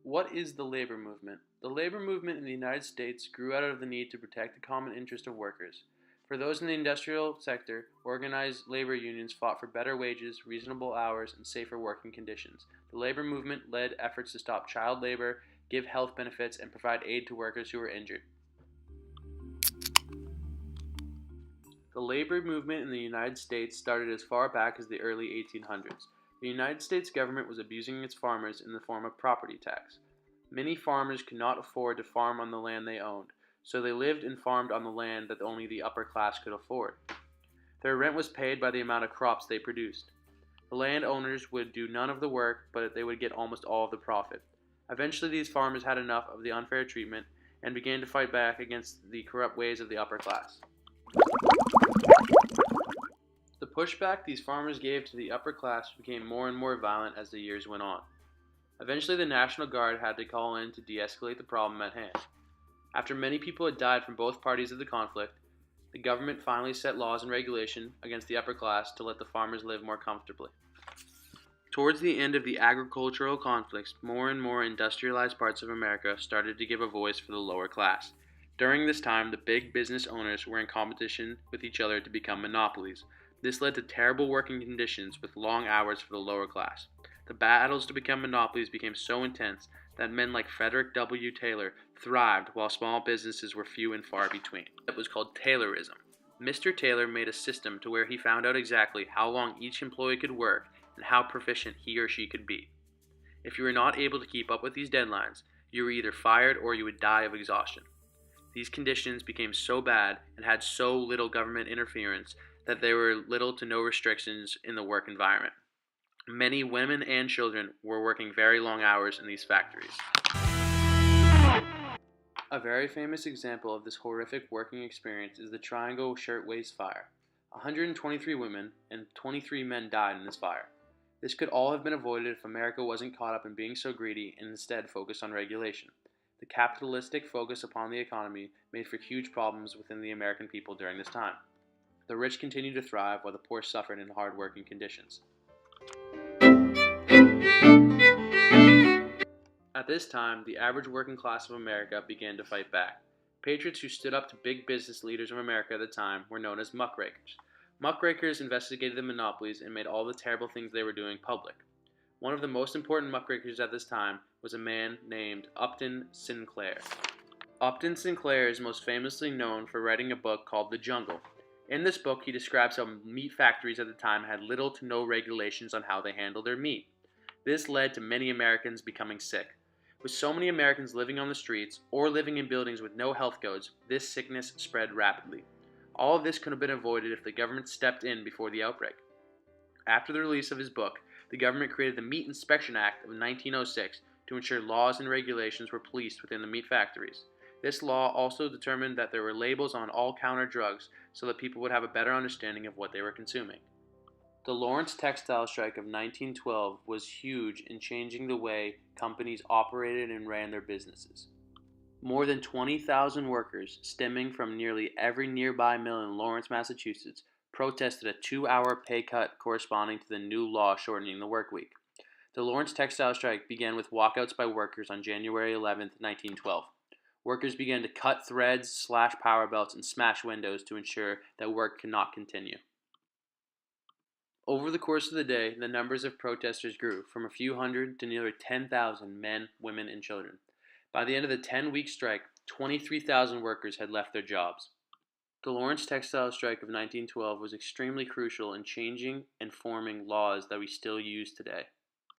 What is the labor movement? The labor movement in the United States grew out of the need to protect the common interest of workers. For those in the industrial sector, organized labor unions fought for better wages, reasonable hours, and safer working conditions. The labor movement led efforts to stop child labor, give health benefits, and provide aid to workers who were injured. The labor movement in the United States started as far back as the early 1800s. The United States government was abusing its farmers in the form of property tax. Many farmers could not afford to farm on the land they owned, so they lived and farmed on the land that only the upper class could afford. Their rent was paid by the amount of crops they produced. The landowners would do none of the work, but they would get almost all of the profit. Eventually, these farmers had enough of the unfair treatment and began to fight back against the corrupt ways of the upper class. The pushback these farmers gave to the upper class became more and more violent as the years went on. Eventually, the National Guard had to call in to de-escalate the problem at hand. After many people had died from both parties of the conflict, the government finally set laws and regulation against the upper class to let the farmers live more comfortably. Towards the end of the agricultural conflicts, more and more industrialized parts of America started to give a voice for the lower class. During this time, the big business owners were in competition with each other to become monopolies. This led to terrible working conditions with long hours for the lower class. The battles to become monopolies became so intense that men like Frederick W. Taylor thrived while small businesses were few and far between. It was called Taylorism. Mr. Taylor made a system to where he found out exactly how long each employee could work and how proficient he or she could be. If you were not able to keep up with these deadlines, you were either fired or you would die of exhaustion. These conditions became so bad and had so little government interference that there were little to no restrictions in the work environment. Many women and children were working very long hours in these factories. A very famous example of this horrific working experience is the Triangle Shirtwaist Fire. 123 women and 23 men died in this fire. This could all have been avoided if America wasn't caught up in being so greedy and instead focused on regulation. The capitalistic focus upon the economy made for huge problems within the American people during this time. The rich continued to thrive while the poor suffered in hard working conditions. At this time, the average working class of America began to fight back. Patriots who stood up to big business leaders of America at the time were known as muckrakers. Muckrakers investigated the monopolies and made all the terrible things they were doing public. One of the most important muckrakers at this time was a man named Upton Sinclair. Upton Sinclair is most famously known for writing a book called The Jungle. In this book, he describes how meat factories at the time had little to no regulations on how they handled their meat. This led to many Americans becoming sick. With so many Americans living on the streets or living in buildings with no health codes, this sickness spread rapidly. All of this could have been avoided if the government stepped in before the outbreak. After the release of his book, the government created the Meat Inspection Act of 1906 to ensure laws and regulations were policed within the meat factories. This law also determined that there were labels on all counter drugs so that people would have a better understanding of what they were consuming. The Lawrence textile strike of 1912 was huge in changing the way companies operated and ran their businesses. More than 20,000 workers, stemming from nearly every nearby mill in Lawrence, Massachusetts, protested a 2-hour pay cut corresponding to the new law shortening the work week. The Lawrence textile strike began with walkouts by workers on January 11, 1912. Workers began to cut threads, slash power belts, and smash windows to ensure that work could not continue. Over the course of the day, the numbers of protesters grew from a few hundred to nearly 10,000 men, women, and children. By the end of the 10-week strike, 23,000 workers had left their jobs. The Lawrence textile strike of 1912 was extremely crucial in changing and forming laws that we still use today.